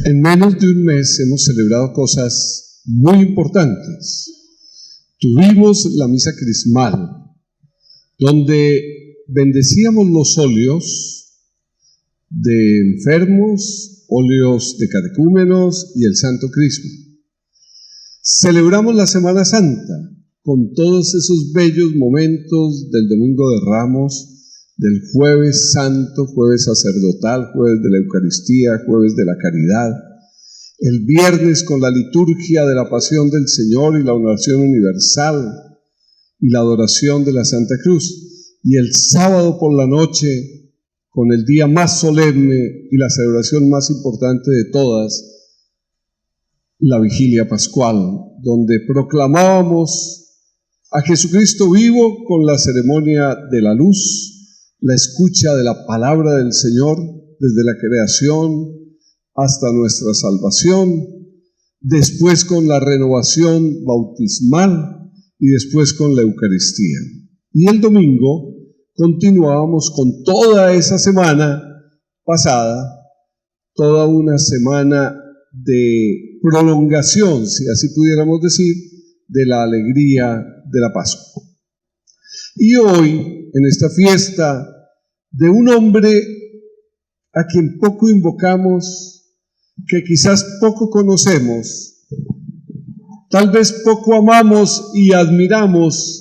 En menos de un mes hemos celebrado cosas muy importantes. Tuvimos la misa crismal, donde bendecíamos los óleos de enfermos, óleos de catecúmenos y el Santo Crisma. Celebramos la Semana Santa con todos esos bellos momentos del Domingo de Ramos, del Jueves Santo, Jueves Sacerdotal, Jueves de la Eucaristía, Jueves de la Caridad, el viernes con la liturgia de la Pasión del Señor y la oración universal y la adoración de la Santa Cruz, y el sábado por la noche con el día más solemne y la celebración más importante de todas, la Vigilia Pascual, donde proclamábamos a Jesucristo vivo con la ceremonia de la luz, la escucha de la palabra del Señor desde la creación hasta nuestra salvación, después con la renovación bautismal y después con la Eucaristía. Y el domingo continuábamos con toda esa semana pasada, toda una semana de prolongación, si así pudiéramos decir, de la alegría de la Pascua. Y hoy, en esta fiesta de un hombre a quien poco invocamos, que quizás poco conocemos, tal vez poco amamos y admiramos,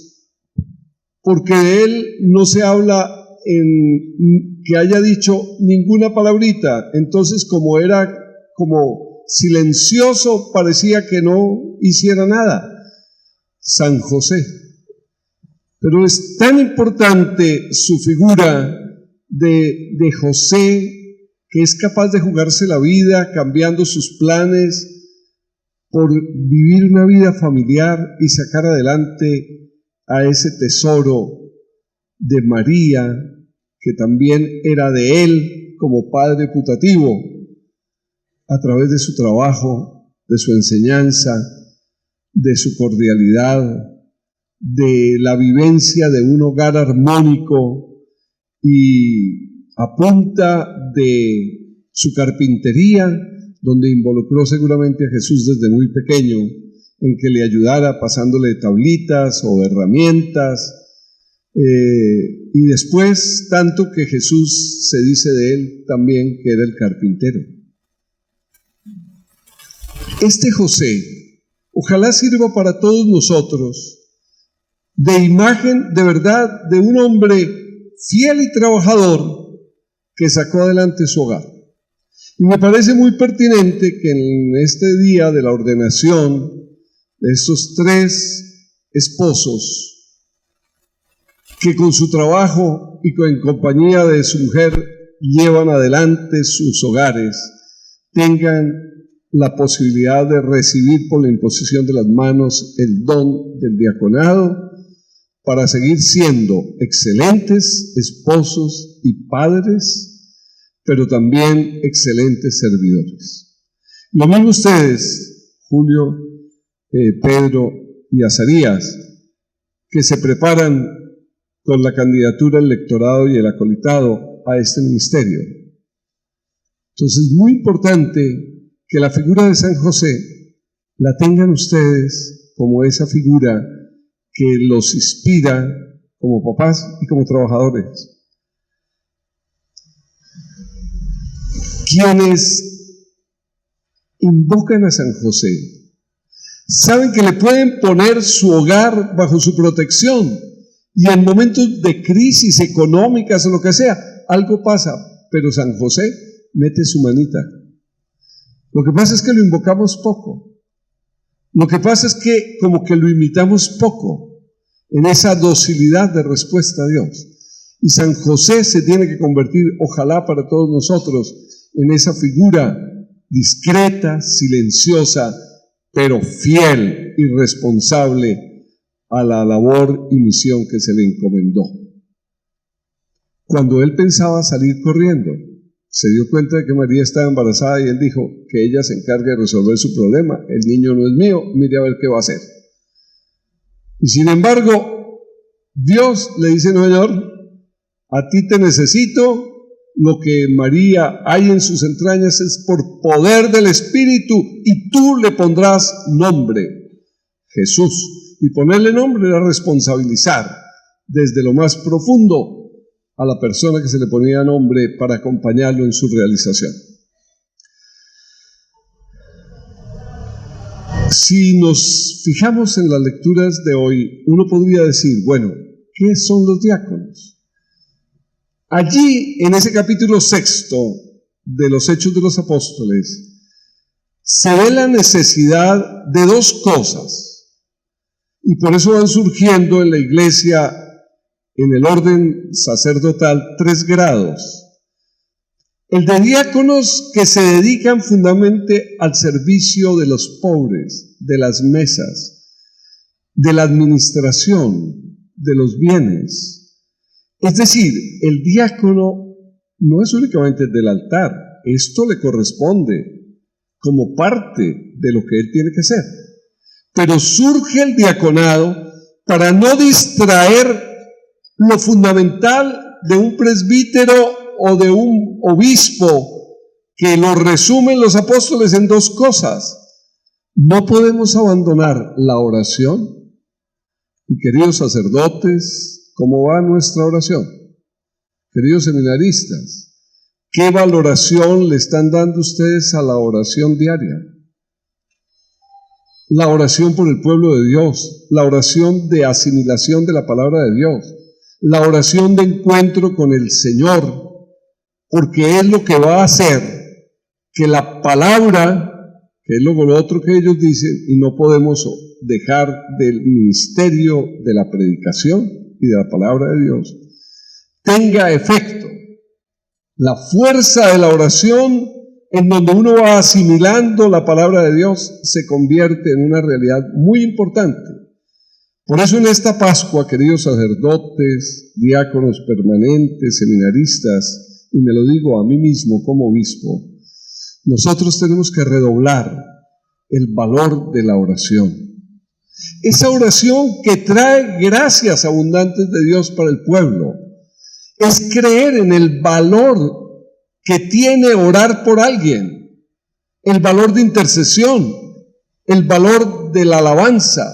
porque de él no se habla en que haya dicho ninguna palabrita. Entonces, como era como silencioso, parecía que no hiciera nada. San José. Pero es tan importante su figura de José, que es capaz de jugarse la vida cambiando sus planes por vivir una vida familiar y sacar adelante a ese tesoro de María, que también era de él como padre putativo, a través de su trabajo, de su enseñanza, de su cordialidad, de la vivencia de un hogar armónico, y a punta de su carpintería, donde involucró seguramente a Jesús desde muy pequeño, en que le ayudara pasándole tablitas o herramientas, y después tanto que Jesús se dice de él también que era el carpintero. Este José, ojalá sirva para todos nosotros de imagen de verdad de un hombre fiel y trabajador que sacó adelante su hogar. Y me parece muy pertinente que en este día de la ordenación de estos tres esposos, que con su trabajo y en compañía de su mujer llevan adelante sus hogares, tengan la posibilidad de recibir por la imposición de las manos el don del diaconado, para seguir siendo excelentes esposos y padres, pero también excelentes servidores. Lo mismo ustedes, Julio, Pedro y Azarías, que se preparan con la candidatura al electorado y el acolitado a este ministerio. Entonces es muy importante que la figura de San José la tengan ustedes como esa figura que los inspira como papás y como trabajadores. Quienes invocan a San José saben que le pueden poner su hogar bajo su protección, y en momentos de crisis económicas o lo que sea, algo pasa, pero San José mete su manita. Lo que pasa es que lo invocamos poco. Lo que pasa es que como que lo imitamos poco en esa docilidad de respuesta a Dios. Y San José se tiene que convertir, ojalá para todos nosotros, en esa figura discreta, silenciosa, pero fiel y responsable a la labor y misión que se le encomendó. Cuando él pensaba salir corriendo, se dio cuenta de que María estaba embarazada y él dijo que ella se encargue de resolver su problema. El niño no es mío, mire a ver qué va a hacer. Y sin embargo, Dios le dice: no, Señor, a ti te necesito lo que María hay en sus entrañas es por poder del Espíritu, y tú le pondrás nombre, Jesús. Y ponerle nombre era responsabilizar desde lo más profundo a la persona que se le ponía nombre para acompañarlo en su realización. Si nos fijamos en las lecturas de hoy, uno podría decir, bueno, ¿qué son los diáconos? Allí, en ese capítulo 6 de los Hechos de los Apóstoles, se ve la necesidad de dos cosas, y por eso van surgiendo en la iglesia, en el orden sacerdotal, 3 grados. El de diáconos que se dedican fundamentalmente al servicio de los pobres, de las mesas, de la administración, de los bienes. Es decir, el diácono no es únicamente el del altar, esto le corresponde como parte de lo que él tiene que hacer. Pero surge el diaconado para no distraer lo fundamental de un presbítero o de un obispo, que lo resumen los apóstoles en 2 cosas. No podemos abandonar la oración. Y queridos sacerdotes, ¿cómo va nuestra oración? Queridos seminaristas, ¿qué valoración le están dando ustedes a la oración diaria? La oración por el pueblo de Dios, la oración de asimilación de la palabra de Dios, la oración de encuentro con el Señor, porque es lo que va a hacer que la palabra, que es lo otro que ellos dicen, y no podemos dejar del ministerio de la predicación y de la palabra de Dios, tenga efecto. La fuerza de la oración, en donde uno va asimilando la palabra de Dios, se convierte en una realidad muy importante. Por eso en esta Pascua, queridos sacerdotes, diáconos permanentes, seminaristas, y me lo digo a mí mismo como obispo, nosotros tenemos que redoblar el valor de la oración. Esa oración que trae gracias abundantes de Dios para el pueblo. Es creer en el valor que tiene orar por alguien, el valor de intercesión, el valor de la alabanza,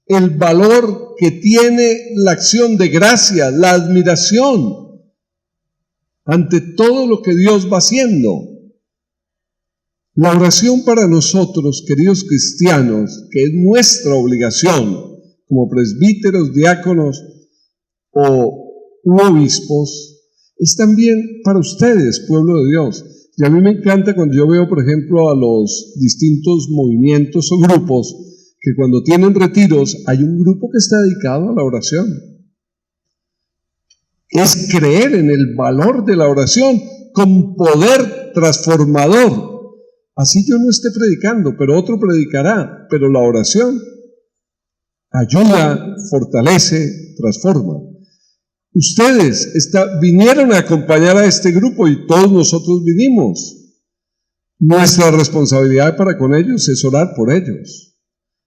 el valor que tiene la acción de gracia, la admiración ante todo lo que Dios va haciendo. La oración para nosotros, queridos cristianos, que es nuestra obligación como presbíteros, diáconos o obispos, es también para ustedes, pueblo de Dios. Y a mí me encanta cuando yo veo, por ejemplo, a los distintos movimientos o grupos, que cuando tienen retiros hay un grupo que está dedicado a la oración. Es creer en el valor de la oración con poder transformador. Así yo no esté predicando, pero otro predicará, pero la oración ayuda, fortalece, transforma. Ustedes vinieron a acompañar a este grupo y todos nosotros vinimos. Nuestra responsabilidad para con ellos es orar por ellos.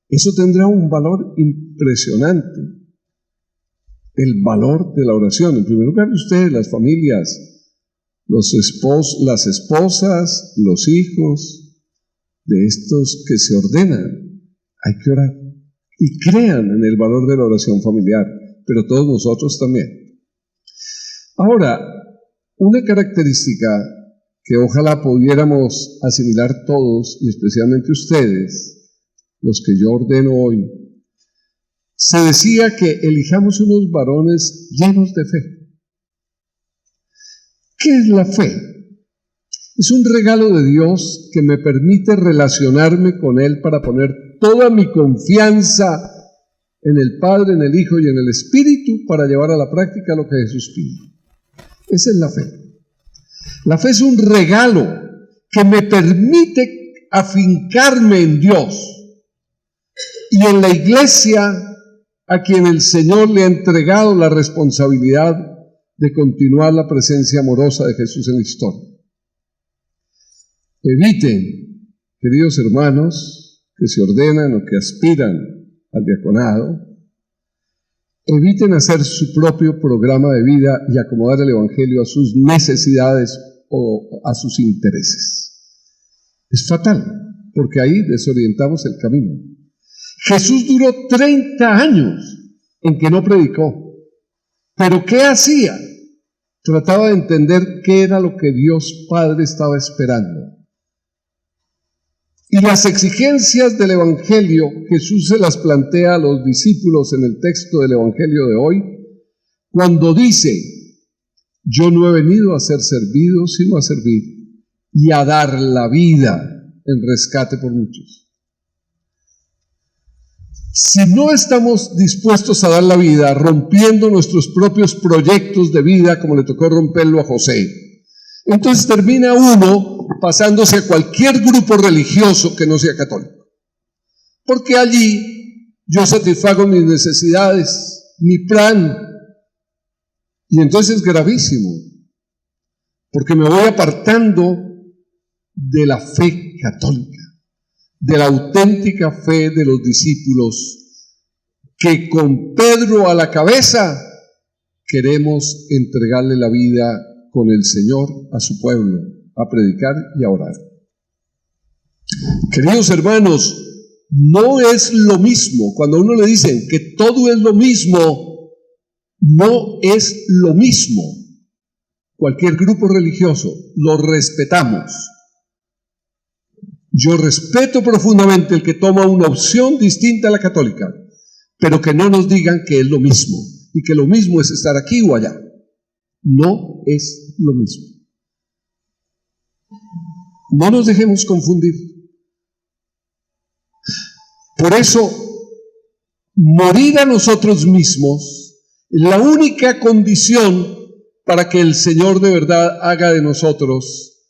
Eso tendrá un valor impresionante. El valor de la oración. En primer lugar, ustedes, las familias, las esposas, los hijos de estos que se ordenan, hay que orar. Y crean en el valor de la oración familiar, pero todos nosotros también. Ahora, una característica que ojalá pudiéramos asimilar todos, y especialmente ustedes, los que yo ordeno hoy, se decía que elijamos unos varones llenos de fe. ¿Qué es la fe? Es un regalo de Dios que me permite relacionarme con Él para poner toda mi confianza en el Padre, en el Hijo y en el Espíritu para llevar a la práctica lo que Jesús pide. Esa es la fe. La fe es un regalo que me permite afincarme en Dios y en la iglesia a quien el Señor le ha entregado la responsabilidad de continuar la presencia amorosa de Jesús en la historia. Eviten, queridos hermanos, que se ordenan o que aspiran al diaconado, Eviten hacer su propio programa de vida y acomodar el Evangelio a sus necesidades o a sus intereses. Es fatal, porque ahí desorientamos el camino. Jesús duró 30 años en que no predicó. ¿Pero qué hacía? Trataba de entender qué era lo que Dios Padre estaba esperando. Y las exigencias del Evangelio, Jesús se las plantea a los discípulos en el texto del Evangelio de hoy, cuando dice: yo no he venido a ser servido, sino a servir y a dar la vida en rescate por muchos. Si no estamos dispuestos a dar la vida, rompiendo nuestros propios proyectos de vida, como le tocó romperlo a José, entonces termina uno pasándose a cualquier grupo religioso que no sea católico. Porque allí yo satisfago mis necesidades, mi plan. Y entonces es gravísimo, porque me voy apartando de la fe católica, de la auténtica fe de los discípulos, que con Pedro a la cabeza queremos entregarle la vida con el Señor a su pueblo, a predicar y a orar. Queridos hermanos, no es lo mismo. Cuando a uno le dicen que todo es lo mismo, no es lo mismo. Cualquier grupo religioso, lo respetamos. Yo respeto profundamente el que toma una opción distinta a la católica, pero que no nos digan que es lo mismo, y que lo mismo es estar aquí o allá. No es lo mismo. No nos dejemos confundir. Por eso, morir a nosotros mismos es la única condición para que el Señor de verdad haga de nosotros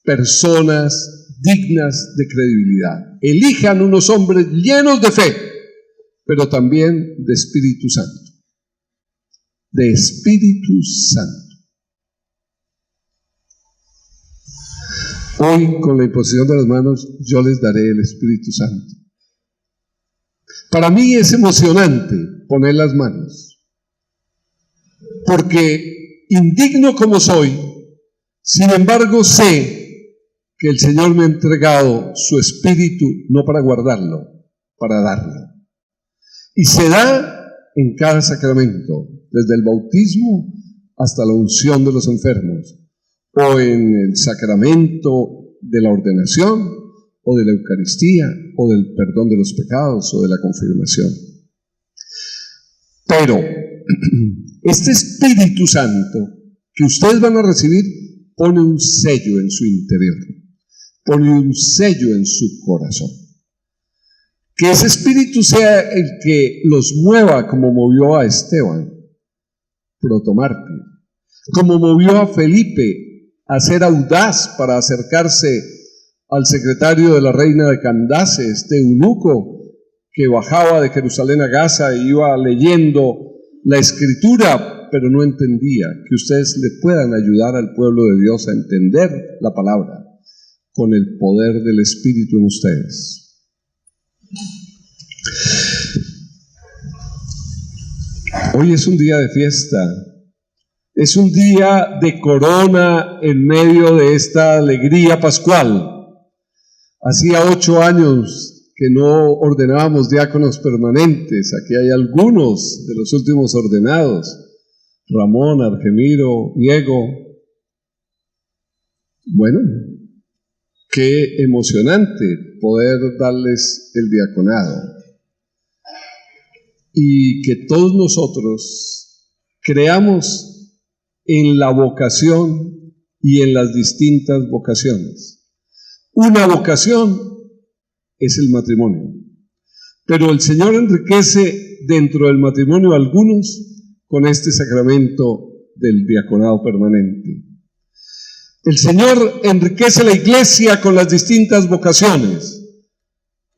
personas dignas de credibilidad. Elijan unos hombres llenos de fe, pero también de Espíritu Santo. De Espíritu Santo. Hoy, con la imposición de las manos, yo les daré el Espíritu Santo. Para mí es emocionante poner las manos, porque indigno como soy, sin embargo sé que el Señor me ha entregado su Espíritu no para guardarlo, para darlo. Y se da en cada sacramento, desde el bautismo hasta la unción de los enfermos, o en el sacramento de la ordenación, o de la Eucaristía, o del perdón de los pecados, o de la confirmación. Pero este Espíritu Santo que ustedes van a recibir pone un sello en su interior, pone un sello en su corazón. Que ese Espíritu sea el que los mueva como movió a Esteban, protomártir, como movió a Felipe a ser audaz para acercarse al secretario de la reina de Candace, este eunuco que bajaba de Jerusalén a Gaza e iba leyendo la Escritura, pero no entendía. Que ustedes le puedan ayudar al pueblo de Dios a entender la palabra con el poder del Espíritu en ustedes. Hoy es un día de fiesta. Es un día de corona en medio de esta alegría pascual. Hacía 8 años que no ordenábamos diáconos permanentes. Aquí hay algunos de los últimos ordenados: Ramón, Argemiro, Diego. Bueno, qué emocionante poder darles el diaconado. Y que todos nosotros creamos en la vocación y en las distintas vocaciones. Una vocación es el matrimonio, pero el Señor enriquece dentro del matrimonio a algunos con este sacramento del diaconado permanente. El Señor enriquece la iglesia con las distintas vocaciones,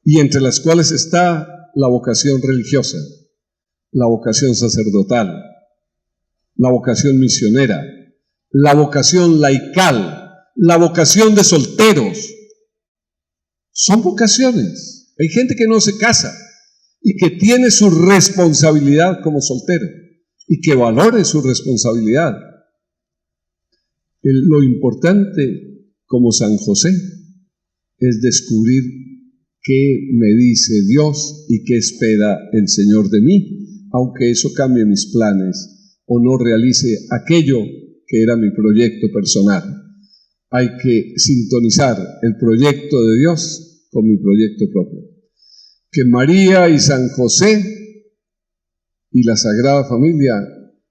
y entre las cuales está la vocación religiosa, la vocación sacerdotal, la vocación misionera, la vocación laical, la vocación de solteros. Son vocaciones. Hay gente que no se casa y que tiene su responsabilidad como soltero y que valore su responsabilidad. Lo importante como San José es descubrir qué me dice Dios y qué espera el Señor de mí, aunque eso cambie mis planes o no realice aquello que era mi proyecto personal. Hay que sintonizar el proyecto de Dios con mi proyecto propio. Que María y San José y la Sagrada Familia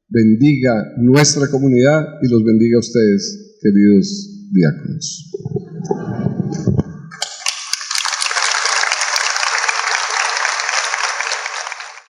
bendiga nuestra comunidad y los bendiga a ustedes, queridos diáconos.